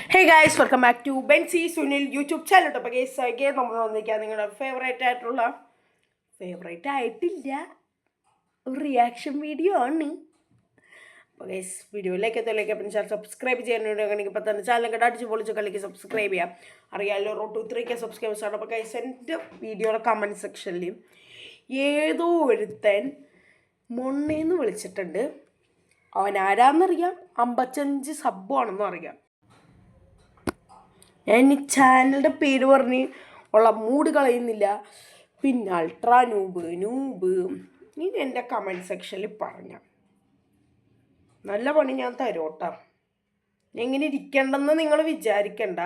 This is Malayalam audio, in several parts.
Hey guys, welcome back to Bensi Sunil YouTube channel. അപ്പോൾ ഗൈസ് again നമ്മൾ വന്നിരിക്കുകയാണ് നിങ്ങളുടെ ഫേവറേറ്റ് ആയിട്ടില്ല ഒരു റിയാക്ഷൻ വീഡിയോ ആണ്. അപ്പോൾ ഗൈസ് വീഡിയോയിലേക്ക് എത്തിലേക്ക് അപ്പം ചാനൽ സബ്സ്ക്രൈബ് ചെയ്യാനുണ്ടെങ്കിൽ ഇപ്പോൾ തന്നെ ചാനൽ ഒക്കെ അടിച്ച് പൊളിച്ച് കളിക്ക് സബ്സ്ക്രൈബ് ചെയ്യാം. അറിയാമല്ലോ റോഡ് 2-3K സബ്സ്ക്രൈബേഴ്സ് ആണ്. അപ്പോൾ ഗൈസ് എൻ്റെ വീഡിയോയുടെ കമൻറ്റ് സെക്ഷനിൽ ഏതോ ഒരുത്തൻ മൊണ്ണേന്ന് വിളിച്ചിട്ടുണ്ട്. അവൻ ആരാന്നറിയാം, 55 സബ്ബാണെന്നും അറിയാം. ഞാൻ ഈ ചാനലിൻ്റെ പേര് പറഞ്ഞ് ഉള്ള മൂഡ് കളയുന്നില്ല. പിന്നെ അൾട്രാ നൂബ് ഇനി എൻ്റെ കമൻറ്റ് സെക്ഷനിൽ പറഞ്ഞ നല്ല പണി ഞാൻ തരോട്ടാ. എങ്ങനെ ഇരിക്കണ്ടെന്ന് നിങ്ങൾ വിചാരിക്കണ്ട.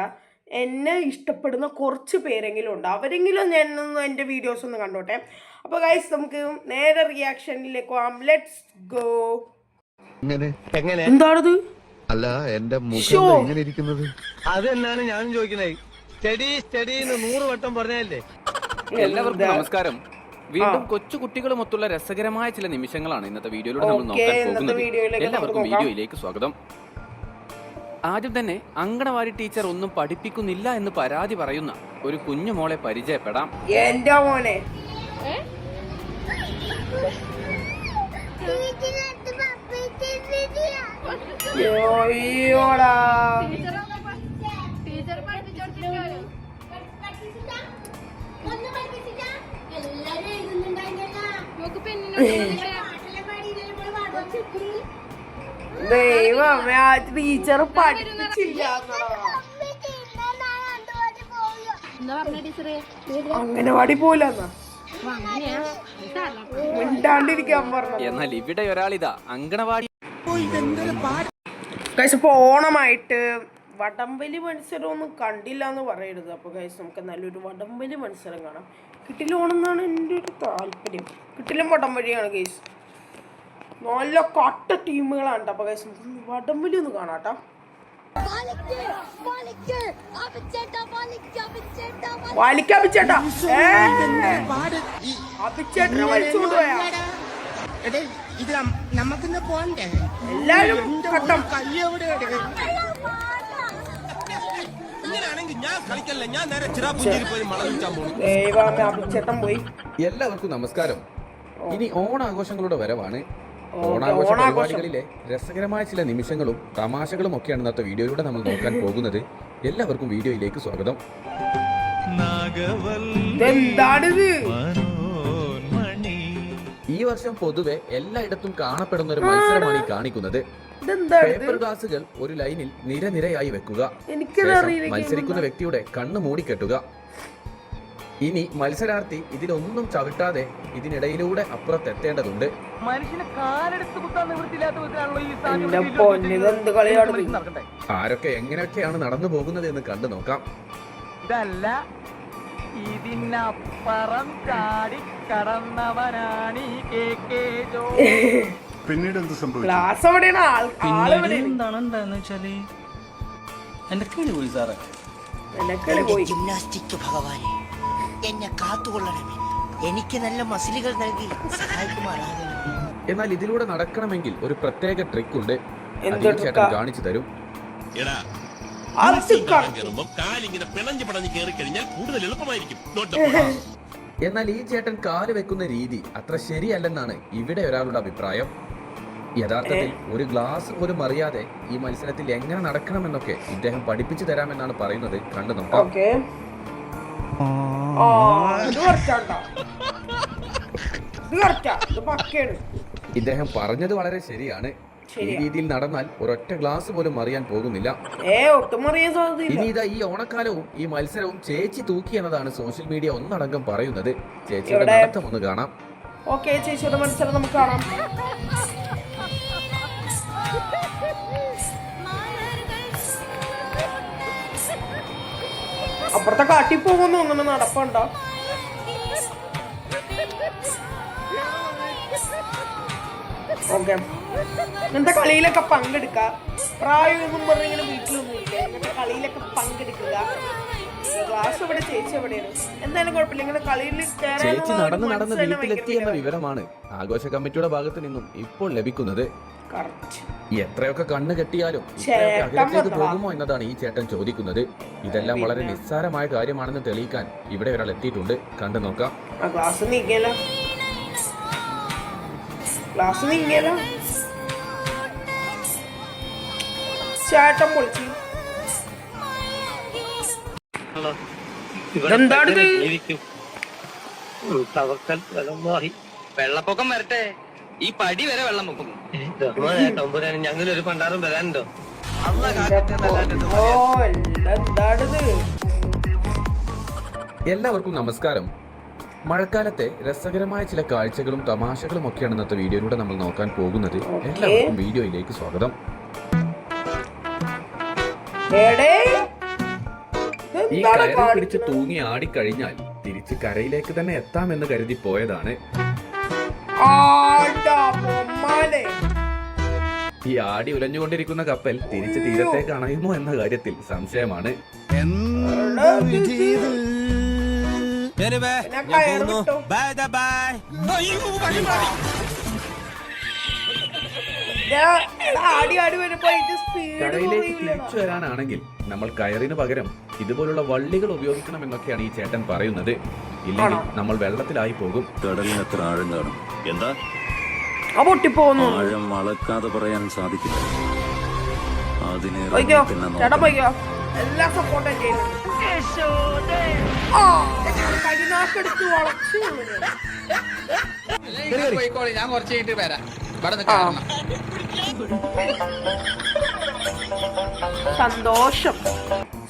എന്നെ ഇഷ്ടപ്പെടുന്ന കുറച്ച് പേരെങ്കിലും ഉണ്ട്, അവരെങ്കിലും ഞാനൊന്ന് എൻ്റെ വീഡിയോസ് ഒന്ന് കണ്ടോട്ടെ. അപ്പോൾ ഗൈസ് നമുക്ക് നേരെ റിയാക്ഷനിലേക്ക് പോകാം. Let's go. എന്താണത്? അല്ല, എന്റെ മുഖം എങ്ങനെ ഇരിക്കുന്നത്? അതെന്നാണ് ഞാനും ചോദിക്കുന്നത്. സ്റ്റഡി 100 വട്ടം പറഞ്ഞല്ലേ. എല്ലാവർക്കും നമസ്കാരം. വീണ്ടും കൊച്ചു കുട്ടികളുമൊത്തുള്ള രസകരമായ ചില നിമിഷങ്ങളാണ് ഇന്നത്തെ വീഡിയോയിലൂടെ നമ്മൾ നോക്കാൻ പോകുന്നത്. എല്ലാവർക്കും വീഡിയോയിലേക്ക് സ്വാഗതം. ആദ്യം തന്നെ അങ്കണവാടി ടീച്ചർ ഒന്നും പഠിപ്പിക്കുന്നില്ല എന്ന് പരാതി പറയുന്ന ഒരു കുഞ്ഞു മോളെ പരിചയപ്പെടാം. എന്റെ മോനെ ദൈവമേ, ആ ടീച്ചർ പഠിപ്പിച്ചില്ല. അംഗനവാടി പോലെന്നാ മിണ്ടാണ്ടിരിക്കാൻ പറഞ്ഞു. എന്നാൽ ഇവിടെ ഒരാളിതാ അങ്കണവാടി. ഗൈസ് ഇപ്പോൾ ഓണമായിട്ട് വടംവലി മത്സരം ഒന്നും കണ്ടില്ല എന്ന് പറയരുത്. അപ്പോൾ ഗൈസ് നമുക്ക് നല്ലൊരു വടംവലി മത്സരം കാണാം. കിട്ടിലോണം എന്നാണ് എൻ്റെ ഒരു താല്പര്യം. കിട്ടിലും വടംവലിയാണ് ഗൈസ്. നല്ല കട്ട ടീമുകളാണ്. അപ്പോൾ ഗൈസ് നമുക്ക് വടംവലി ഒന്ന് കാണാം കേട്ടോ. വലിക്കപ്പിച്ചേട്ടാ അപ്പിച്ചേട്ടനെ വലിച്ചുകൊണ്ട് പോയാ എല്ലാരും ഘട്ടം. ദൈവമേ, അപ്പിച്ചേട്ടൻ പോയി. എല്ലാവർക്കും നമസ്കാരം. ഇനി ഓണാഘോഷങ്ങളുടെ വരവാണ്. ഓണാഘോഷ പരിപാടികളിലെ രസകരമായ ചില നിമിഷങ്ങളും തമാശകളും ഒക്കെയാണ് ഇന്നത്തെ വീഡിയോയിലൂടെ നമ്മൾ നോക്കാൻ പോകുന്നത്. എല്ലാവർക്കും വീഡിയോയിലേക്ക് സ്വാഗതം. എന്താണിത്? ഈ വർഷം പൊതുവെ എല്ലായിടത്തും കാണപ്പെടുന്ന ഒരു മത്സരമാണ് ഈ കാണിക്കുന്നത്. പേപ്പർ ഗ്ലാസുകൾ ഒരു ലൈനിൽ നിരനിരയായി വെക്കുക. മത്സരിക്കുന്ന വ്യക്തിയുടെ കണ്ണ് മൂടിക്കെട്ടുക. ഇനി മത്സരാർത്ഥി ഇതിലൊന്നും ചവിട്ടാതെ ഇതിനിടയിലൂടെ അപ്പുറത്തെത്തേണ്ടതുണ്ട്. ആരൊക്കെ എങ്ങനെയൊക്കെയാണ് നടന്നു പോകുന്നത് എന്ന് കണ്ടു നോക്കാം. ഇതല്ല, ഇതിനപ്പുറം ചാടി കടന്നവനാണ് പിന്നീട് എന്ത് സംഭവിച്ചു? എന്താണെന്ന് വെച്ചാല് എന്റെ കിളി പോയി സാറേ. ജിംനാസ്റ്റിക് ഭഗവാനെ, എന്നെ കാത്തുകൊള്ളണമേ, എനിക്ക് നല്ല മസിലുകൾ നൽകി സഹായിക്കുമാറാകണമേ. എന്നാൽ ഇതിലൂടെ നടക്കണമെങ്കിൽ ഒരു പ്രത്യേക ട്രിക്ക് ഉണ്ട്. ചേട്ടൻ കാണിച്ചു തരും. എന്നാൽ ഈ ചേട്ടൻ കാല് വെക്കുന്ന രീതി അത്ര ശരിയല്ലെന്നാണ് ഇവിടെ ഒരാളുടെ അഭിപ്രായം. യഥാർത്ഥത്തിൽ ഒരു ഗ്ലാസ് പോലും അറിയാതെ ഈ മത്സരത്തിൽ എങ്ങനെ നടക്കണമെന്നൊക്കെ ഇദ്ദേഹം പഠിപ്പിച്ചു തരാമെന്നാണ് പറയുന്നത്. കണ്ടു നോക്കാം. ഇദ്ദേഹം പറഞ്ഞത് വളരെ ശരിയാണ്. ഈ രീതിയിൽ നടന്നാൽ ഒരൊറ്റ ഗ്ലാസ് പോലും അറിയാൻ പോകുന്നില്ല. ഇനി ഇതാ ഈ ഓണക്കാലവും ഈ മത്സരവും ചേച്ചി തൂക്കി എന്നതാണ് സോഷ്യൽ മീഡിയ ഒന്നടങ്കം പറയുന്നത്. ചേച്ചിയുടെ നടത്തം ഒന്ന് കാണാം. ചേച്ചിയുടെ മത്സരം നമുക്ക് കാണാം. അപ്പുറത്തെ കാട്ടി പോകുന്നു. അങ്ങനെ നടപ്പുണ്ടോ? ഓക്കെ, ഇങ്ങനത്തെ കളിയിലൊക്കെ പങ്കെടുക്കുക. പ്രായമൊന്നും പറഞ്ഞിങ്ങനെ വീട്ടിലൊന്നും ഇല്ല. ഇങ്ങനത്തെ കളിയിലൊക്കെ പങ്കെടുക്കുക. ക്ലാസ് ഇവിടെ, ചേച്ചി എവിടെയാണ്? എന്തായാലും കുഴപ്പമില്ല. ഇങ്ങനെ കളിയിൽ ചേച്ചി നടന്ന് വീട്ടിലെത്തി എന്ന വിവരമാണ് ആഘോഷ കമ്മിറ്റിയുടെ ഭാഗത്ത് നിന്നും ഇപ്പോൾ ലഭിക്കുന്നത്. കറക്റ്റ്. എത്രയൊക്കെ കണ്ണ് കെട്ടിയാലും ഇത്രയൊക്കെ അകലത്തേക്ക് പോകുമോ എന്നതാണ് ഈ ചേട്ടൻ ചോദിക്കുന്നത്. ഇതെല്ലാം വളരെ നിസ്സാരമായ കാര്യമാണെന്ന് തെളിയിക്കാൻ ഇവിടെ ഒരാൾ എത്തിയിട്ടുണ്ട്. കണ്ടു നോക്കാം. ഗ്ലാസ് നീങ്ങിയല്ലോ, ഗ്ലാസ് നീങ്ങിയല്ലോ. ചേട്ടൻ പൊളിച്ചു. വെള്ളപ്പൊക്കം വരട്ടെ, ഈ പടി വരെ വെള്ളം പൊക്കും. ഞങ്ങളൊരു പണ്ടാറും വരാനുണ്ടോ? എല്ലാവർക്കും നമസ്കാരം. മഴക്കാലത്തെ രസകരമായ ചില കാഴ്ചകളും തമാശകളും ഒക്കെയാണ് ഇന്നത്തെ വീഡിയോയിലൂടെ നമ്മൾ നോക്കാൻ പോകുന്നത്. എല്ലാവർക്കും വീഡിയോയിലേക്ക് സ്വാഗതം. ഈ കയറി പിടിച്ച് തൂങ്ങി ആടിക്കഴിഞ്ഞാൽ തിരിച്ച് കരയിലേക്ക് തന്നെ എത്താമെന്ന് കരുതി പോയതാണ്. ഈ ആടി ഉലഞ്ഞുകൊണ്ടിരിക്കുന്ന കപ്പൽ തിരിച്ച് തീരത്തേക്ക് അണയുമോ എന്ന കാര്യത്തിൽ സംശയമാണ്. കരയിലേക്ക് തിരിച്ചു വരാനാണെങ്കിൽ നമ്മൾ കയറിന് പകരം ഇതുപോലുള്ള വള്ളികൾ ഉപയോഗിക്കണം എന്നൊക്കെയാണ് ഈ ചേട്ടൻ പറയുന്നത്. ഇല്ലെങ്കിൽ നമ്മൾ വെള്ളത്തിലായി പോകും. കടലിന് എത്ര ആഴം കാണും? എന്താ ആഴം അളക്കാതെ പറയാൻ സാധിക്കില്ല. എല്ലാ സപ്പോർട്ടും ചെയ്യുന്നു. ഞാൻ കുറച്ച് കഴിഞ്ഞിട്ട് വരാം. സന്തോഷം,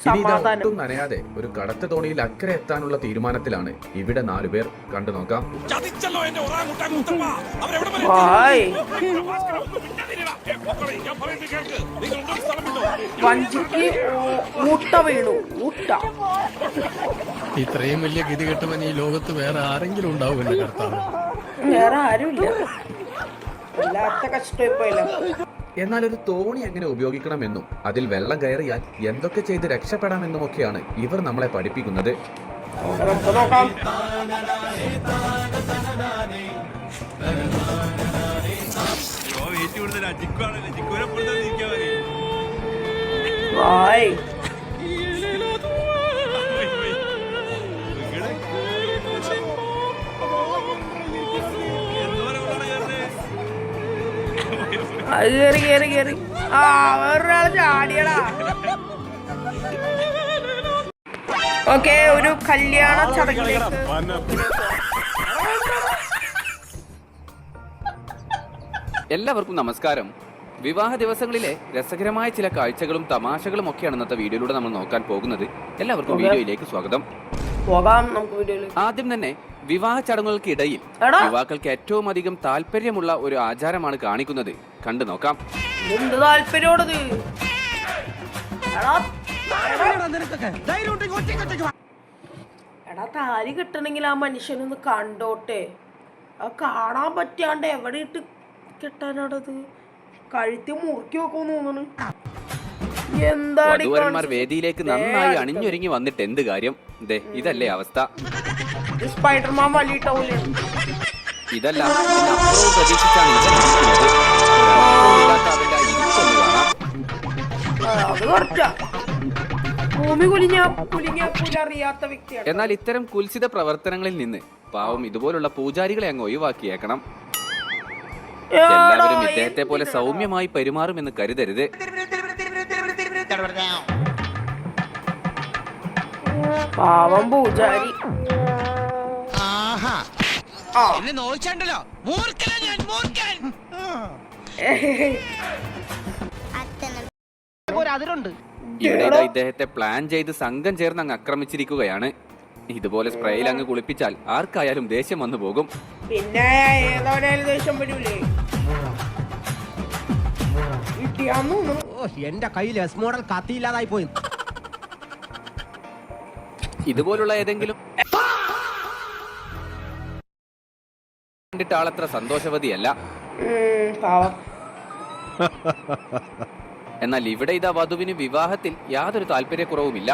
സമാധാനം. നനയാതെ ഒരു കടത്ത് തോണിയിൽ അക്കരെ എത്താനുള്ള തീരുമാനത്തിലാണ് ഇവിടെ 4 പേർ. കണ്ടു നോക്കാം. വഞ്ചിക്ക് മുട്ട വീണു. മുട്ട ഇത്രയും വലിയ ഗതി കെട്ടുവൻ ഈ ലോകത്ത് വേറെ ആരെങ്കിലും ഉണ്ടാവുമല്ലോ കർത്താവ്. വേറെ ആരുമില്ല. വല്ലാത്ത കഷ്ടമായിപ്പോയല്ലോ. എന്നാൽ ഒരു തോണി എങ്ങനെ ഉപയോഗിക്കണമെന്നും അതിൽ വെള്ളം കയറിയാൽ എന്തൊക്കെ ചെയ്ത് രക്ഷപ്പെടാമെന്നുമൊക്കെയാണ് ഇവർ നമ്മളെ പഠിപ്പിക്കുന്നത്. നോക്കാം. കേറി കേറി കേറി. വേറൊരാള് ചാടിയടാ. ഓക്കെ, ഒരു കല്യാണ ചടങ്ങിലേക്ക്. എല്ലാവർക്കും നമസ്കാരം. വിവാഹ ദിവസങ്ങളിലെ രസകരമായ ചില കാഴ്ചകളും തമാശകളും ഒക്കെയാണ് ഇന്നത്തെ വീഡിയോയിലൂടെ നമ്മൾ നോക്കാൻ പോകുന്നത്. എല്ലാവർക്കും വീഡിയോയിലേക്ക് സ്വാഗതം. ആദ്യം തന്നെ വിവാഹ ചടങ്ങുകൾക്കിടയിൽ യുവാക്കൾക്ക് ഏറ്റവും അധികം താല്പര്യമുള്ള ഒരു ആചാരമാണ് കാണിക്കുന്നത്. കണ്ടു നോക്കാം. എടാ, താലി കിട്ടണമെങ്കിൽ ആ മനുഷ്യനൊന്ന് കണ്ടോട്ടെ. അത് കാണാൻ പറ്റാണ്ട് എവിടെ ഇട്ട് കെട്ടാനാണത്? കഴുത്തി മുറുക്കി വെക്കുമെന്ന് തോന്നുന്നു. വധൂവരന്മാർ വേദിയിലേക്ക് നന്നായി അണിഞ്ഞൊരുങ്ങി വന്നിട്ട് എന്ത് കാര്യം? ഇതല്ലേ അവസ്ഥ. സ്പൈഡർമാൻ വലിയിട്ടാവൂലേ? ഇതല്ല, ഇതിനപ്പുറവും പ്രതീക്ഷിച്ചാണ് എന്നാൽ ഇത്തരം കുൽസിത പ്രവർത്തനങ്ങളിൽ നിന്ന് പാവം ഇതുപോലുള്ള പൂജാരികളെ അങ്ങ് ഒഴിവാക്കിയേക്കണം. എല്ലാവരും ഇദ്ദേഹത്തെ പോലെ സൗമ്യമായി പെരുമാറുമെന്ന് കരുതരുത്. പാവം പൂജാരി. ഇവിടെ ഇദ്ദേഹത്തെ പ്ലാൻ ചെയ്ത് സംഘം ചേർന്ന് അങ്ങ് ആക്രമിച്ചിരിക്കുകയാണ്. ഇതുപോലെ സ്പ്രേയിൽ അങ്ങ് കുളിപ്പിച്ചാൽ ആർക്കായാലും ദേഷ്യം വന്നു പോകും. പിന്നെ ദേഷ്യം വരൂലേ? എന്റെ കയ്യിൽ എസ് മോഡൽ കത്തിയില്ലാതായി പോയി. ഇതുപോലുള്ള ഏതെങ്കിലും കണ്ടിട്ട് ആളത്ര സന്തോഷവതിയല്ല. എന്നാൽ ഇവിടെ ഇതാ വധുവിന് വിവാഹത്തിൽ യാതൊരു താല്പര്യക്കുറവുമില്ല.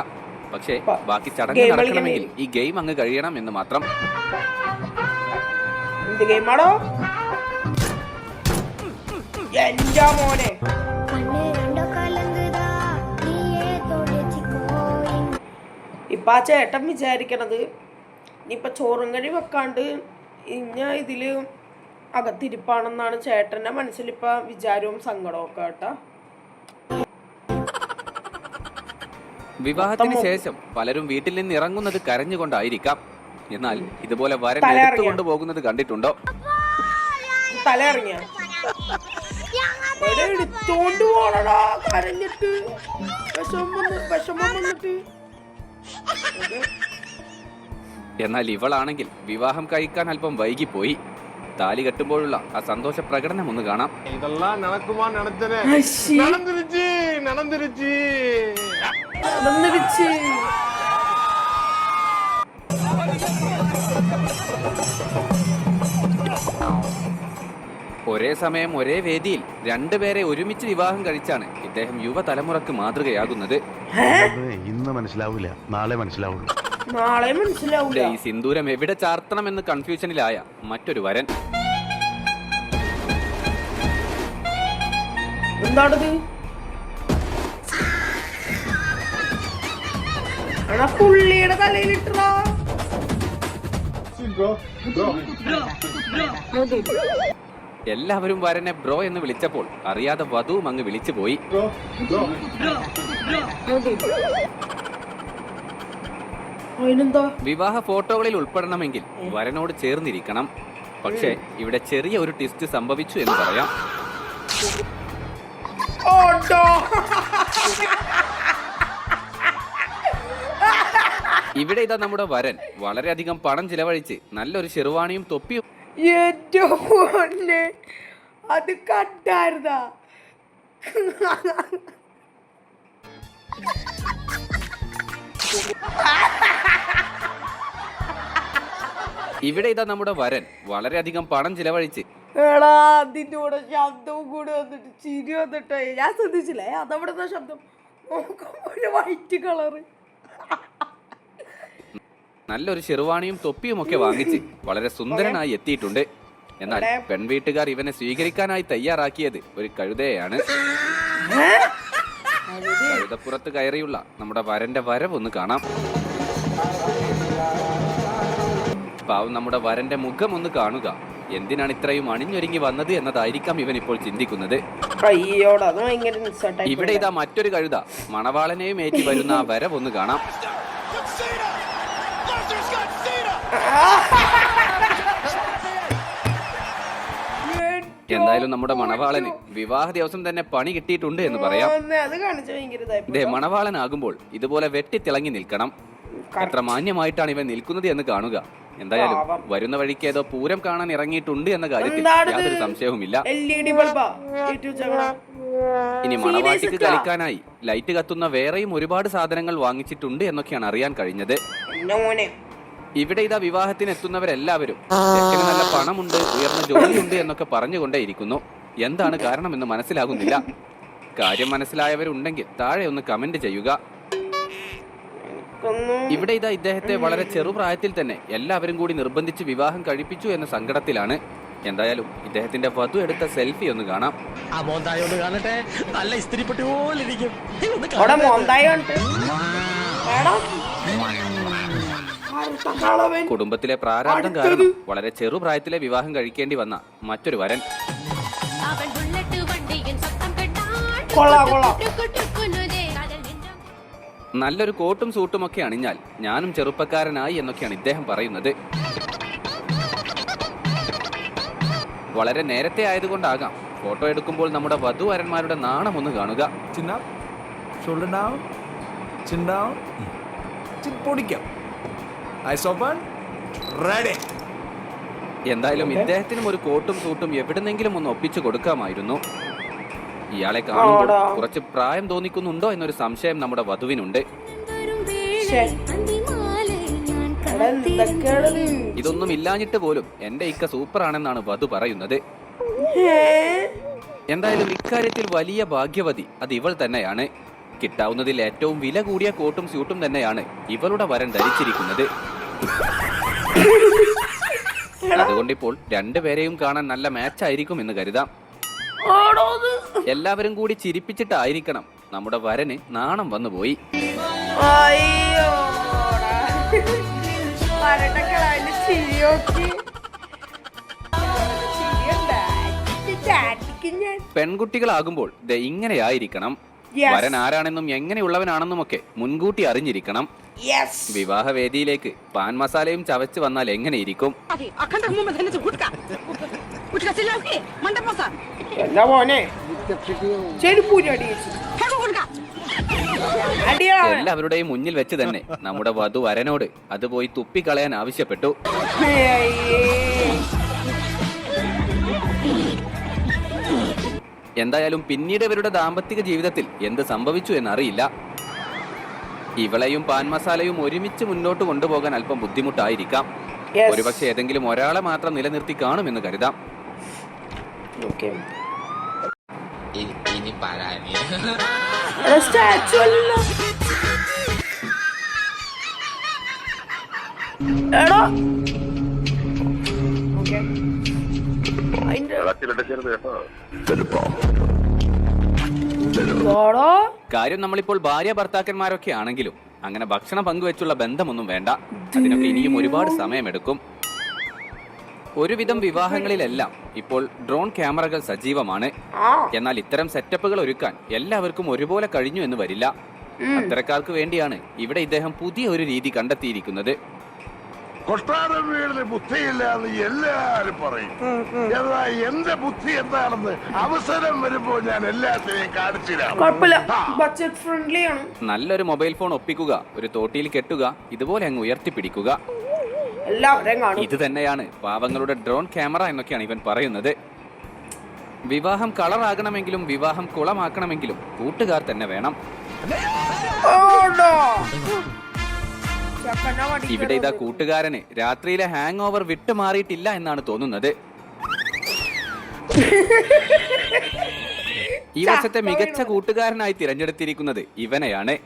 പക്ഷേ ബാക്കി ചടങ്ങ് നടക്കണമെങ്കിൽ ഈ ഗെയിം അങ്ങ് കഴിയണം എന്ന് മാത്രം. എന്റെ മോനെ ഇപ്പൊ ആ ചേട്ടൻ വിചാരിക്കണത് ഇനിയിപ്പൊ ചോറും കറി വെക്കാണ്ട് ഇഞ്ഞ ഇതില് അകത്തിരിപ്പാണെന്നാണ് ചേട്ടന്റെ മനസ്സിലിപ്പോ വിചാരവും സങ്കടവും ഒക്കെ കേട്ടാ. വിവാഹത്തിന് ശേഷം പലരും വീട്ടിൽ നിന്ന് ഇറങ്ങുന്നത് കരഞ്ഞുകൊണ്ടായിരിക്കാം. എന്നാൽ ഇതുപോലെ വരൻ തല എടുത്തുകൊണ്ട് പോകുന്നത് കണ്ടിട്ടുണ്ടോ? തലയിറങ്ങിയ എടുത്തോണ്ട് പോണടാ കരഞ്ഞിട്ട് വിഷമം വന്നിട്ട്. എന്നാൽ ഇവളാണെങ്കിൽ വിവാഹം കഴിക്കാൻ അല്പം വൈകിപ്പോയി. താലി കെട്ടുമ്പോഴുള്ള ആ സന്തോഷ പ്രകടനം ഒന്ന് കാണാം. இதெல்லாம் நடக்குமா நினைச்சனே അശ്ശി, நடந்துருச்சு நடந்துருச்சு നടന്നിരിച്ച്. ഒരേ സമയം ഒരേ വേദിയിൽ രണ്ടുപേരെ ഒരുമിച്ച് വിവാഹം കഴിച്ചാണ് ഇദ്ദേഹം യുവതലമുറക്ക് മാതൃകയാകുന്നത്. ഇന്ന് മനസ്സിലാവില്ല, നാളെ മനസ്സിലാവുള്ളൂ. നാളെ മനസ്സിലാവൂല. ഈ സിന്ദൂരം എവിടെ ചാർത്തണമെന്ന് കൺഫ്യൂഷനിലായ മറ്റൊരു വരൻ. എന്താണത്? എടാ പുള്ളിയുടെ തലയിലിട്ടാ. എല്ലാവരും വരനെ ബ്രോ എന്ന് വിളിച്ചപ്പോൾ അറിയാതെ വധുവും അങ്ങ് വിളിച്ചു പോയി. അതിനെന്താ? വിവാഹ ഫോട്ടോകളിൽ ഉൾപ്പെടണമെങ്കിൽ വരനോട് ചേർന്നിരിക്കണം. പക്ഷേ ഇവിടെ ചെറിയ ഒരു ട്വിസ്റ്റ് സംഭവിച്ചു എന്ന് പറയാം. ഓട്ടോ. ഇവിടെ ഇതാ നമ്മുടെ വരൻ വളരെയധികം പണം ചിലവഴിച്ച് നല്ലൊരു ഷെർവാണിയും തൊപ്പിയും ഏറ്റവും മോനെ അത് കണ്ടായിരുന്നാ? ഇവിടെ ഇതാ നമ്മുടെ വരൻ വളരെയധികം പണം ചിലവഴിച്ച് എടാ അതിന്റെ കൂടെ ശബ്ദവും കൂടെ വന്നിട്ട് ചിരി വന്നിട്ടേ ഞാൻ ശ്രദ്ധിച്ചില്ലേ അതവിടുത്തെ ശബ്ദം നോക്കുമ്പോൾ വൈറ്റ് കളറ്. നല്ലൊരു ഷെർവാണിയും തൊപ്പിയും ഒക്കെ വാങ്ങിച്ച് വളരെ സുന്ദരനായി എത്തിയിട്ടുണ്ട്. എന്നാൽ പെൺവീട്ടുകാർ ഇവനെ സ്വീകരിക്കാനായി തയ്യാറാക്കിയത് ഒരു കഴുതയാണ്. കഴുതപ്പുറത്ത് കയറിയുള്ള നമ്മുടെ വരന്റെ വരവൊന്ന് കാണാം. പാവം നമ്മുടെ വരന്റെ മുഖം ഒന്ന് കാണുക. എന്തിനാണ് ഇത്രയും അണിഞ്ഞൊരുങ്ങി വന്നത് എന്നതായിരിക്കാം ഇവൻ ഇപ്പോൾ ചിന്തിക്കുന്നത്. ഇവിടെ ഇതാ മറ്റൊരു കഴുത മണവാളനെയും ഏറ്റി വരുന്ന ആ വരവൊന്ന് കാണാം. എന്തായാലും നമ്മുടെ മണവാളന് വിവാഹ ദിവസം തന്നെ പണി കിട്ടിയിട്ടുണ്ട് എന്ന് പറയാം. ഇതേ മണവാളനാകുമ്പോൾ ഇതുപോലെ വെട്ടിത്തിളങ്ങി നിൽക്കണം. എത്ര മാന്യമായിട്ടാണ് ഇവൻ നിൽക്കുന്നത് എന്ന് കാണുക. എന്തായാലും വരുന്ന വഴിക്ക് ഏതോ പൂരം കാണാൻ ഇറങ്ങിയിട്ടുണ്ട് എന്ന കാര്യത്തിൽ യാതൊരു സംശയവുമില്ല. ഇനി മണവാട്ടിക്ക് കളിക്കാനായി ലൈറ്റ് കത്തുന്ന വേറെയും ഒരുപാട് സാധനങ്ങൾ വാങ്ങിച്ചിട്ടുണ്ട് എന്നൊക്കെയാണ് അറിയാൻ കഴിഞ്ഞത്. ഇവിടെ ഇതാ വിവാഹത്തിന് എത്തുന്നവരെല്ലാവരും ചെക്കന് നല്ല പണമുണ്ട്, ഉയർന്ന ജോലിയുണ്ട് എന്നൊക്കെ പറഞ്ഞുകൊണ്ടേയിരിക്കുന്നു. എന്താണ് കാരണമെന്ന് മനസ്സിലാകുന്നില്ല. കാര്യം മനസ്സിലായവരുണ്ടെങ്കിൽ താഴെ ഒന്ന് കമന്റ് ചെയ്യുക. ഇവിടെ ഇതാ ഇദ്ദേഹത്തെ വളരെ ചെറുപ്രായത്തിൽ തന്നെ എല്ലാവരും കൂടി നിർബന്ധിച്ച് വിവാഹം കഴിപ്പിച്ചു എന്ന സങ്കടത്തിലാണ്. എന്തായാലും ഇദ്ദേഹത്തിന്റെ വധു എടുത്ത സെൽഫി ഒന്ന് കാണാം. നല്ല ഇസ്തിരിപ്പെട്ടി പോലെ ഇരിക്കും. കുടുംബത്തിലെ പ്രാരാബ്ദം കാരണം വളരെ ചെറുപ്രായത്തിലെ വിവാഹം കഴിക്കേണ്ടി വന്ന മറ്റൊരു വരൻ. നല്ലൊരു കോട്ടും സൂട്ടും ഒക്കെ അണിഞ്ഞാൽ ഞാനും ചെറുപ്പക്കാരനായി എന്നൊക്കെയാണ് ഇദ്ദേഹം പറയുന്നത്. വളരെ നേരത്തെ ആയതുകൊണ്ടാകാം ഫോട്ടോ എടുക്കുമ്പോൾ നമ്മുടെ വധുവരന്മാരുടെ നാണം ഒന്ന് കാണുക. എന്തായാലും ഇദ്ദേഹത്തിനും ഒരു കോട്ടും സൂട്ടും എവിടെന്നെങ്കിലും ഒന്ന് ഒപ്പിച്ചു കൊടുക്കാമായിരുന്നു. ഇയാളെ കാണുമ്പോൾ കുറച്ച് പ്രായം തോന്നിക്കുന്നുണ്ടോ എന്നൊരു സംശയം നമ്മുടെ വധുവിനുണ്ട്. ഇതൊന്നും ഇല്ലാഞ്ഞിട്ട് പോലും എന്റെ ഇക്ക സൂപ്പർ ആണെന്നാണ് വധു പറയുന്നത്. എന്തായാലും ഇക്കാര്യത്തിൽ വലിയ ഭാഗ്യവതി അത് ഇവൾ തന്നെയാണ്. കിട്ടാവുന്നതിൽ ഏറ്റവും വില കൂടിയ കോട്ടും സ്യൂട്ടും തന്നെയാണ് ഇവളുടെ വരൻ ധരിച്ചിരിക്കുന്നത്. അതുകൊണ്ടിപ്പോൾ രണ്ടുപേരെയും കാണാൻ നല്ല മാച്ച് ആയിരിക്കും എന്ന് കരുതാം. ആടോ അത്. എല്ലാവരും കൂടി ചിരിപ്പിച്ചിട്ടായിരിക്കണം നമ്മുടെ വരന് നാണം വന്നുപോയി. അയ്യോടാ. വരട്ടക്കളായിട്ട് ചിരിയോക്കി. പെൺകുട്ടികളാകുമ്പോൾ ദേ ഇങ്ങനെയായിരിക്കണം. Yes. വരൻ ആരാണെന്നും എങ്ങനെയുള്ളവനാണെന്നും ഒക്കെ മുൻകൂട്ടി അറിഞ്ഞിരിക്കണം. Yes. വിവാഹവേദിയിലേക്ക് പാൻ മസാലയും ചവച്ച് വന്നാൽ എങ്ങനെയിരിക്കും? എന്താ മോനെ ചെരുപ്പൂരി അടിയേച്ചു. അടിയാണ്. എല്ലാവരുടെയും മുന്നിൽ വെച്ച് തന്നെ നമ്മുടെ വധു വരനോട് അത് പോയി തുപ്പിക്കളയാൻ ആവശ്യപ്പെട്ടു. എന്തായാലും പിന്നീട് ഇവരുടെ ദാമ്പത്തിക ജീവിതത്തിൽ എന്ത് സംഭവിച്ചു എന്നറിയില്ല. ഇവളെയും പാൻ മസാലയും ഒരുമിച്ച് മുന്നോട്ട് കൊണ്ടുപോകാൻ അല്പം ബുദ്ധിമുട്ടായിരിക്കാം. ഒരുപക്ഷെ ഏതെങ്കിലും ഒരാളെ മാത്രം നിലനിർത്തി കാണുമെന്ന് കരുതാം. കാര്യം നമ്മളിപ്പോൾ ഭാര്യ ഭർത്താക്കന്മാരൊക്കെ ആണെങ്കിലും അങ്ങനെ ഭക്ഷണം പങ്കുവെച്ചുള്ള ബന്ധമൊന്നും വേണ്ട. അതിനൊക്കെ ഇനിയും ഒരുപാട് സമയമെടുക്കും. ഒരുവിധം വിവാഹങ്ങളിലെല്ലാം ഇപ്പോൾ ഡ്രോൺ ക്യാമറകൾ സജീവമാണ്. എന്നാൽ ഇത്തരം സെറ്റപ്പുകൾ ഒരുക്കാൻ എല്ലാവർക്കും ഒരുപോലെ കഴിഞ്ഞു എന്ന് വരില്ല. അത്തരക്കാർക്ക് വേണ്ടിയാണ് ഇവിടെ ഇദ്ദേഹം പുതിയ ഒരു രീതി കണ്ടെത്തിയിരിക്കുന്നത്. കൊട്ടാരം വീടിന് ബുദ്ധിയില്ലാന്ന് എല്ലാരും പറയും. എന്നാൽ എന്റെ ബുദ്ധി എന്താണെന്ന് അവസരം വരുമ്പോ ഞാൻ എല്ലാത്തിനെയും കാണിച്ചിരാം. നല്ലൊരു മൊബൈൽ ഫോൺ ഒപ്പിക്കുക, ഒരു തോട്ടിയിൽ കെട്ടുക, ഇതുപോലെ അങ്ങ് ഉയർത്തിപ്പിടിക്കുക. ഇത് തന്നെയാണ് പാവങ്ങളുടെ ഡ്രോൺ ക്യാമറ എന്നൊക്കെയാണ് ഇവൻ പറയുന്നത്. വിവാഹം കളറാകണമെങ്കിലും വിവാഹം കുളമാക്കണമെങ്കിലും കൂട്ടുകാർ തന്നെ വേണം. ഇവിടെ ഇതാ കൂട്ടുകാരന് രാത്രിയിലെ ഹാങ് ഓവർ വിട്ടുമാറിയിട്ടില്ല എന്നാണ് തോന്നുന്നത്. ഈ വർഷത്തെ മികച്ച കൂട്ടുകാരനായി തിരഞ്ഞെടുത്തിരിക്കുന്നത് ഇവനെയാണ്.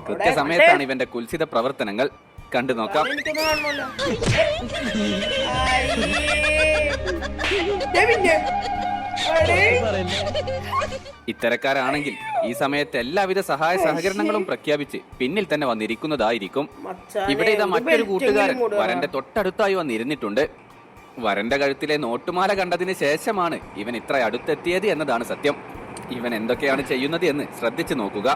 കൃത്യസമയത്താണ് ഇവന്റെ കുൽസിത പ്രവർത്തനങ്ങൾ. കണ്ടു നോക്കാം. ഇത്തരക്കാരാണെങ്കിൽ ഈ സമയത്ത് എല്ലാവിധ സഹായ സഹകരണങ്ങളും പ്രഖ്യാപിച്ച് പിന്നിൽ തന്നെ വന്നിരിക്കുന്നതായിരിക്കും. ഇവിടെ ഇതാ മറ്റൊരു കൂട്ടുകാരൻ വരന്റെ തൊട്ടടുത്തായി വന്നിരുന്നിട്ടുണ്ട്. വരന്റെ കഴുത്തിലെ നോട്ടുമാല കണ്ടതിന് ശേഷമാണ് ഇവൻ ഇത്ര അടുത്തെത്തിയത് എന്നതാണ് സത്യം. ഇവൻ എന്തൊക്കെയാണ് ചെയ്യുന്നത് എന്ന് ശ്രദ്ധിച്ചു നോക്കുക.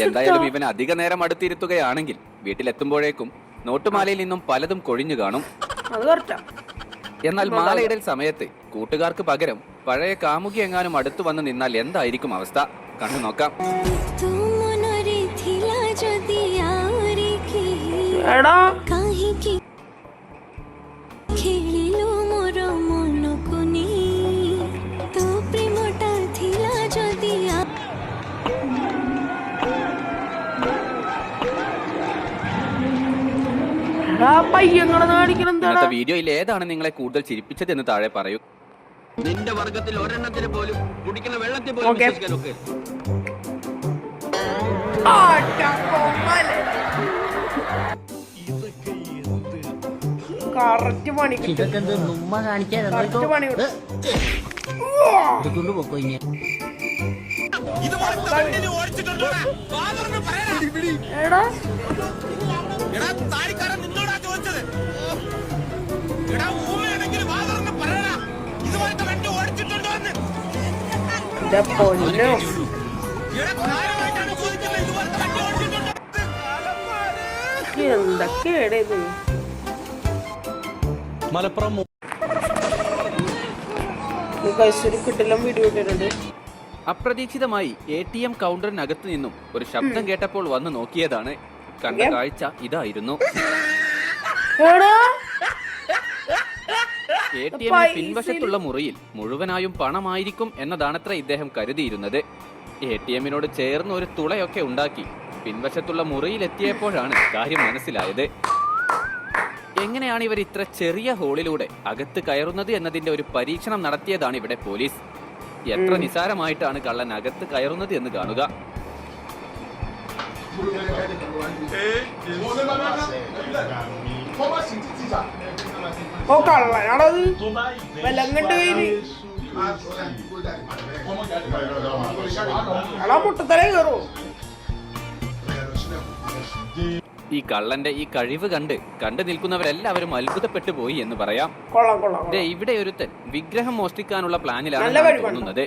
എന്തായാലും ഇവൻ അധിക നേരം അടുത്തിരുത്തുകയാണെങ്കിൽ വീട്ടിലെത്തുമ്പോഴേക്കും നോട്ടുമാലയിൽ നിന്നും പലതും കൊഴിഞ്ഞു കാണും. എന്നാൽ മാലയിടൽ സമയത്ത് കൂട്ടുകാർക്ക് പകരം പഴയ കാമുകി എങ്ങാനും അടുത്തു വന്ന് നിന്നാൽ എന്തായിരിക്കും അവസ്ഥ? കണ്ടു നോക്കാം. ഇന്നത്തെ വീഡിയോയിൽ ഏതാണ് നിങ്ങളെ കൂടുതൽ ചിരിപ്പിച്ചത് എന്ന് താഴെ പറയൂ. നിന്റെ വർഗത്തിൽ ഒരെണ്ണത്തിന് പോലും കുടിക്കുന്ന വെള്ളത്തിൽ പോലും വിശ്വസിക്കാൻ ഒക്കെ. എന്തൊക്കെയാണ് ഇത്? മലപ്പുറം കിട്ടില്ല വീഡിയോ ഇട്ടിട്ടുണ്ട്. അപ്രതീക്ഷിതമായി ATM കൗണ്ടറിനകത്ത് നിന്നും ഒരു ശബ്ദം കേട്ടപ്പോൾ വന്ന് നോക്കിയതാണ്. കണ്ട കാഴ്ച ഇതായിരുന്നു. ATM പിൻവശത്തുള്ള മുറിയിൽ മുഴുവനായും പണമായിരിക്കും എന്നതാണത്ര ഇദ്ദേഹം കരുതിയിരുന്നത്. ATM-നോട് ചേർന്ന് ഒരു തുളയൊക്കെ ഉണ്ടാക്കി പിൻവശത്തുള്ള മുറിയിൽ എത്തിയപ്പോഴാണ് കാര്യം മനസ്സിലായത്. എങ്ങനെയാണ് ഇവർ ഇത്ര ചെറിയ ഹോളിലൂടെ അകത്ത് കയറുന്നത് എന്നതിന്റെ ഒരു പരീക്ഷണം നടത്തിയതാണ് ഇവിടെ പോലീസ്. എത്ര നിസാരമായിട്ടാണ് കള്ളൻ അകത്ത് കയറുന്നത് എന്ന് കാണുക. ഓ കള്ളനാണത് വിലങ്ങണ്ട് കയ്യില് എടാ മുട്ടത്തലേ കയറോ. ഈ കള്ളന്റെ ഈ കഴിവ് കണ്ടു നിൽക്കുന്നവരെല്ലാവരും അത്ഭുതപ്പെട്ടു പോയി എന്ന് പറയാം. കൊള്ളാം കൊള്ളാം. ദേ ഇവിടെ ഒരുത്തൻ വിഗ്രഹം മോഷ്ടിക്കാനുള്ള പ്ലാനിലാണ് നല്ല കഴിവുണ്ട്. തോന്നുന്നത്.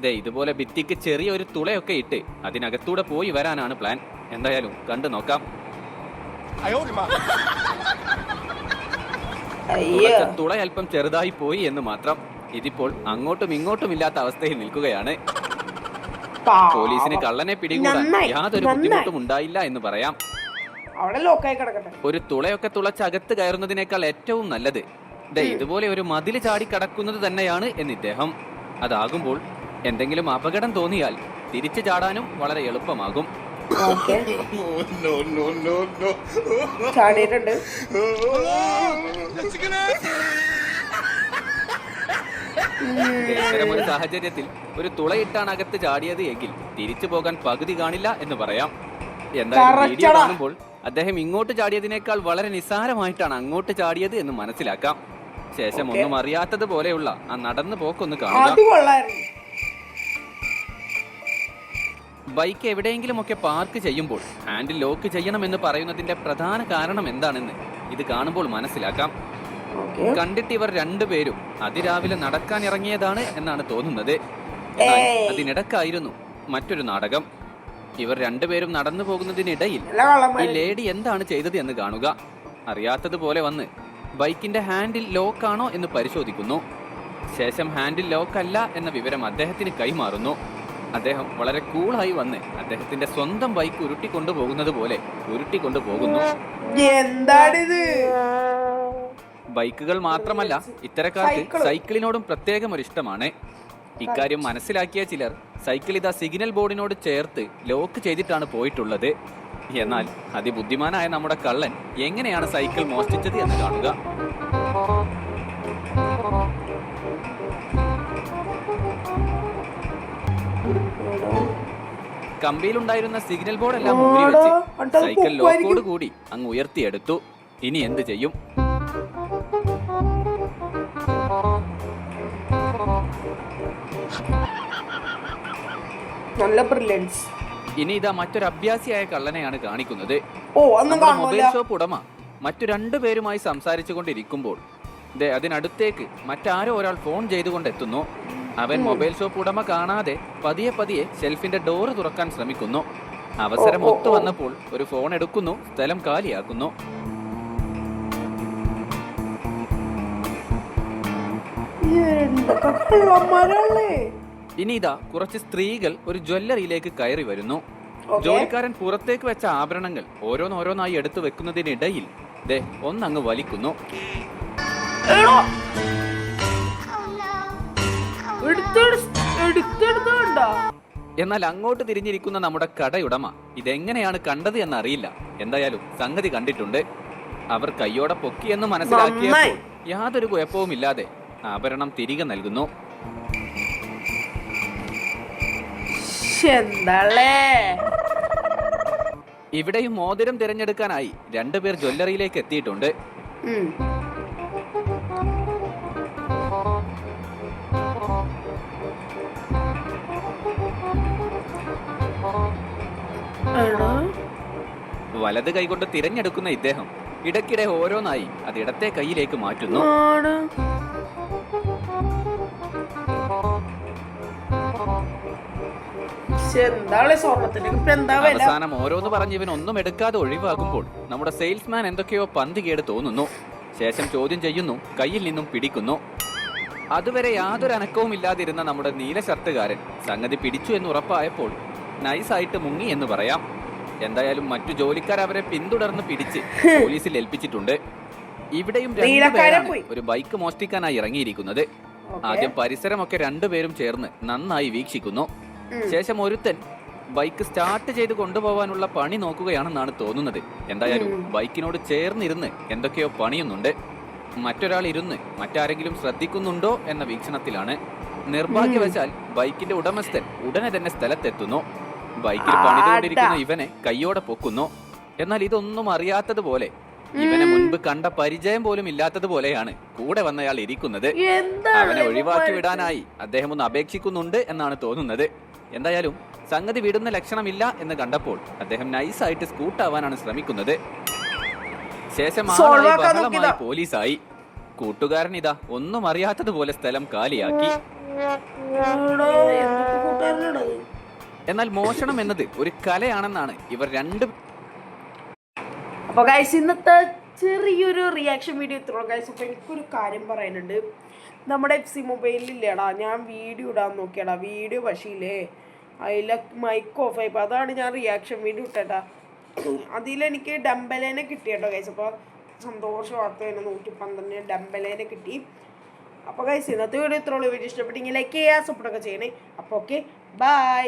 ദേ ഇതുപോലെ ഭിത്തിക്ക് ചെറിയൊരു തുളയൊക്കെ ഇട്ട് അതിനകത്തൂടെ പോയി വരാനാണ് പ്ലാൻ. എന്തായാലും കണ്ടു നോക്കാം. അയ്യോ തുള അല്പം ചെറുതായി പോയി എന്ന് മാത്രം. ഇതിപ്പോൾ അങ്ങോട്ടും ഇങ്ങോട്ടും ഇല്ലാത്ത അവസ്ഥയിൽ നിൽക്കുകയാണ്. പോലീസിന് കള്ളനെ പിടികൂടാൻ നന്നായി, യാതൊരു ബുദ്ധിമുട്ടും ഉണ്ടായില്ല എന്ന് പറയാം. അവിടെ ലോക്കായി കിടക്കട്ടെ. ഒരു തുളയൊക്കെ തുളച്ചകത്ത് കയറുന്നതിനേക്കാൾ ഏറ്റവും നല്ലത് ദേ ഇതുപോലെ ഒരു മതില് ചാടി കടക്കുന്നത് തന്നെയാണ് എന്ന് ഇദ്ദേഹം. അതാകുമ്പോൾ എന്തെങ്കിലും അപകടം തോന്നിയാൽ തിരിച്ചു ചാടാനും വളരെ എളുപ്പമാകും. ഓക്കേ. ചാടിയിട്ടുണ്ട്. ഇത്തരമൊരു സാഹചര്യത്തിൽ ഒരു തുളയിട്ടാണ് അകത്ത് ചാടിയത് എങ്കിൽ തിരിച്ചു പോകാൻ പകുതി കാണില്ല എന്ന് പറയാം. എന്തായാലും വീഡിയോ കാണുമ്പോൾ അദ്ദേഹം ഇങ്ങോട്ട് ചാടിയതിനേക്കാൾ വളരെ നിസ്സാരമായിട്ടാണ് അങ്ങോട്ട് ചാടിയത് എന്ന് മനസ്സിലാക്കാം. ശേഷം ഒന്നും അറിയാത്തത് പോലെയുള്ള ആ നടന്നു പോക്കൊന്ന് കാണുക. ബൈക്ക് എവിടെയെങ്കിലുമൊക്കെ പാർക്ക് ചെയ്യുമ്പോൾ ഹാൻഡിൽ ലോക്ക് ചെയ്യണമെന്ന് പറയുന്നതിന്റെ പ്രധാന കാരണം എന്താണെന്ന് ഇത് കാണുമ്പോൾ മനസ്സിലാക്കാം. കണ്ടിട്ട് ഇവർ രണ്ടുപേരും അതിരാവിലെ നടക്കാൻ ഇറങ്ങിയതാണ് എന്നാണ് തോന്നുന്നത്. അതിനിടക്കായിരുന്നു മറ്റൊരു നാടകം. ഇവർ രണ്ടുപേരും നടന്നു പോകുന്നതിനിടയിൽ ഈ ലേഡി എന്താണ് ചെയ്തത് എന്ന് കാണുക. അറിയാത്തതുപോലെ വന്ന് ബൈക്കിന്റെ ഹാൻഡിൽ ലോക്കാണോ എന്ന് പരിശോധിക്കുന്നു. ശേഷം ഹാൻഡിൽ ലോക്കല്ല എന്ന വിവരം അദ്ദേഹത്തിന് കൈമാറുന്നു. അദ്ദേഹം വളരെ കൂളായി വന്ന് അദ്ദേഹത്തിന്റെ സ്വന്തം ബൈക്ക് ഉരുട്ടിക്കൊണ്ടുപോകുന്നത് പോലെ ഉരുട്ടിക്കൊണ്ടുപോകുന്നു. എന്താണിത്? ബൈക്കുകൾ മാത്രമല്ല ഇത്തരക്കാർക്ക് സൈക്കിളിനോടും പ്രത്യേകം ഒരു ഇഷ്ടമാണ്. ഇക്കാര്യം മനസ്സിലാക്കിയ ചിലർ സൈക്കിൾ ഇതാ സിഗ്നൽ ബോർഡിനോട് ചേർത്ത് ലോക്ക് ചെയ്തിട്ടാണ് പോയിട്ടുള്ളത്. എന്നാൽ അതിബുദ്ധിമാനായ നമ്മുടെ കള്ളൻ എങ്ങനെയാണ് സൈക്കിൾ മോഷ്ടിച്ചത് എന്ന് കാണുക. കമ്പിയിലുണ്ടായിരുന്ന സിഗ്നൽ ബോർഡ് എല്ലാം ഊരി വെച്ച് സൈക്കിൾ ലോക്കോട് കൂടി അങ്ങ് ഉയർത്തിയെടുത്തു. ഇനി എന്ത് ചെയ്യും? നല്ല ബ്രില്യൻസ്. ഇനി ഇതാ മറ്റൊരു അഭ്യാസിയായ കള്ളനെയാണ് കാണിക്കുന്നത്. നമ്മുടെ മൊബൈൽ ഷോപ്പ് ഉടമ മറ്റു രണ്ടുപേരുമായി സംസാരിച്ചു കൊണ്ടിരിക്കുമ്പോൾ അതിനടുത്തേക്ക് മറ്റാരോ ഒരാൾ ഫോൺ ചെയ്തുകൊണ്ടെത്തുന്നു. അവൻ മൊബൈൽ ഷോപ്പ് ഉടമ കാണാതെ പതിയെ പതിയെ ഷെൽഫിന്റെ ഡോറ് തുറക്കാൻ ശ്രമിക്കുന്നു. അവസരം ഒത്തു വന്നപ്പോൾ ഒരു ഫോൺ എടുക്കുന്നു, സ്ഥലം കാലിയാക്കുന്നു. ഇനി ഇതാ കുറച്ച് സ്ത്രീകൾ ഒരു ജ്വല്ലറിയിലേക്ക് കയറി വരുന്നു. ജോലിക്കാരൻ പുറത്തേക്ക് വെച്ച ആഭരണങ്ങൾ ഓരോന്നോരോന്നായി എടുത്തു വെക്കുന്നതിനിടയിൽ ഒന്നങ്ങ് വലിക്കുന്നു. എന്നാൽ അങ്ങോട്ട് തിരിഞ്ഞിരിക്കുന്ന നമ്മുടെ കടയുടമ ഇതെങ്ങനെയാണ് കണ്ടത് എന്നറിയില്ല. എന്തായാലും സംഗതി കണ്ടിട്ടുണ്ട്. അവർ കയ്യോടെ പൊക്കിയെന്ന് മനസ്സിലാക്കിയപ്പോൾ യാതൊരു കുഴപ്പവുമില്ലാതെ ആഭരണം തിരികെ നൽകുന്നു. ഇവിടെയും മോതിരം തിരഞ്ഞെടുക്കാനായി രണ്ടുപേർ ജ്വല്ലറിയിലേക്ക് എത്തിയിട്ടുണ്ട്. വലത് കൈകൊണ്ട് തിരഞ്ഞെടുക്കുന്ന ഇദ്ദേഹം ഇടയ്ക്കിടെ ഓരോന്നായി അത് ഇടത്തെ കൈയിലേക്ക് മാറ്റുന്നു. അവസാനം ഓരോന്ന് പറഞ്ഞ് ഇവൻ ഒന്നും എടുക്കാതെ ഒഴിവാകുമ്പോൾ നമ്മുടെ സെയിൽസ്മാൻ എന്തൊക്കെയോ പന്തികേട് തോന്നുന്നു. ശേഷം ചോദ്യം ചെയ്യുന്നു, കയ്യിൽ നിന്നും പിടിക്കുന്നു. അതുവരെ യാതൊരു അനക്കവും ഇല്ലാതിരുന്ന നമ്മുടെ നീല ഷർട്ടുകാരൻ സംഗതി പിടിച്ചു എന്ന് ഉറപ്പായപ്പോൾ നൈസായിട്ട് മുങ്ങി എന്ന് പറയാം. എന്തായാലും മറ്റു ജോലിക്കാർ അവരെ പിന്തുടർന്ന് പിടിച്ച് പോലീസിൽ ഏൽപ്പിച്ചിട്ടുണ്ട്. ഇവിടെയും രണ്ടുപേരാണ് ഒരു ബൈക്ക് മോഷ്ടിക്കാനായി ഇറങ്ങിയിരിക്കുന്നത്. ആദ്യം പരിസരമൊക്കെ രണ്ടുപേരും ചേർന്ന് നന്നായി വീക്ഷിക്കുന്നു. ശേഷം ഒരുത്തൻ ബൈക്ക് സ്റ്റാർട്ട് ചെയ്ത് കൊണ്ടുപോകാനുള്ള പണി നോക്കുകയാണെന്നാണ് തോന്നുന്നത്. എന്തായാലും ബൈക്കിനോട് ചേർന്നിരുന്ന് എന്തൊക്കെയോ പണിയുന്നുണ്ട്. മറ്റൊരാൾ ഇരുന്ന് മറ്റാരെങ്കിലും ശ്രദ്ധിക്കുന്നുണ്ടോ എന്ന വീക്ഷണത്തിലാണ്. നിർഭാഗ്യവശാൽ ബൈക്കിന്റെ ഉടമസ്ഥൻ ഉടനെ തന്നെ സ്ഥലത്തെത്തുന്നു. ബൈക്കിൽ പണിതുകൊണ്ടിരിക്കുന്ന ഇവനെ കയ്യോടെ പൊക്കുന്നു. എന്നാൽ ഇതൊന്നും അറിയാത്തതുപോലെ ഇവനെ മുൻപ് കണ്ട പരിചയം പോലും ഇല്ലാത്തതുപോലെയാണ് കൂടെ വന്നയാൾ ഇരിക്കുന്നത്. അവനെ ഒഴിവാക്കി വിടാനായി അദ്ദേഹം ഒന്ന് അപേക്ഷിക്കുന്നുണ്ട് എന്നാണ് തോന്നുന്നത്. എന്തായാലും സംഗതി വിടുന്ന ലക്ഷണമില്ല എന്ന് കണ്ടപ്പോൾ അദ്ദേഹം നൈസായിട്ട് സ്കൂട്ടാവാനാണ് ശ്രമിക്കുന്നത്. ശേഷം ബഹളമായി പോലീസായി. കൂട്ടുകാരൻ ഇതാ ഒന്നും അറിയാത്തതുപോലെ സ്ഥലം കാലിയാക്കി. എന്നാൽ മോഷണം എന്നത് ഒരു കലയാണെന്നാണ് ഇവർ രണ്ടും. അപ്പോൾ ഗൈസ് ഇന്നത്തെ ചെറിയൊരു റിയാക്ഷൻ വീഡിയോ ഇത്രയുള്ളൂ ഗൈസ്. അപ്പോൾ എനിക്കൊരു കാര്യം പറയാനുണ്ട്. നമ്മുടെ FC മൊബൈലില്ലേടാ, ഞാൻ വീഡിയോ ഇടാൻ നോക്കിയാടാ, വീഡിയോ പക്ഷേ ഇല്ലേ അതിലെ മൈക്ക് ഓഫ് ആയിപ്പോൾ, അതാണ് ഞാൻ റിയാക്ഷൻ വീഡിയോ ഇട്ടേട്ടാ. അതിലെനിക്ക് ഡംബലേനെ കിട്ടി കേട്ടോ ഗൈസ്. അപ്പോൾ സന്തോഷ വാർത്ത തന്നെ 112 ഡംബലേനെ കിട്ടി. അപ്പോൾ ഗൈസ് ഇന്നത്തെ വീഡിയോ ഇത്രയുള്ളൂ. വീഡിയോ ഇഷ്ടപ്പെട്ടെങ്കിൽ ലൈക്ക് ചെയ്യുക, സപ്പോർട്ടൊക്കെ ചെയ്യണേ. അപ്പോൾ ഓക്കെ, ബൈ.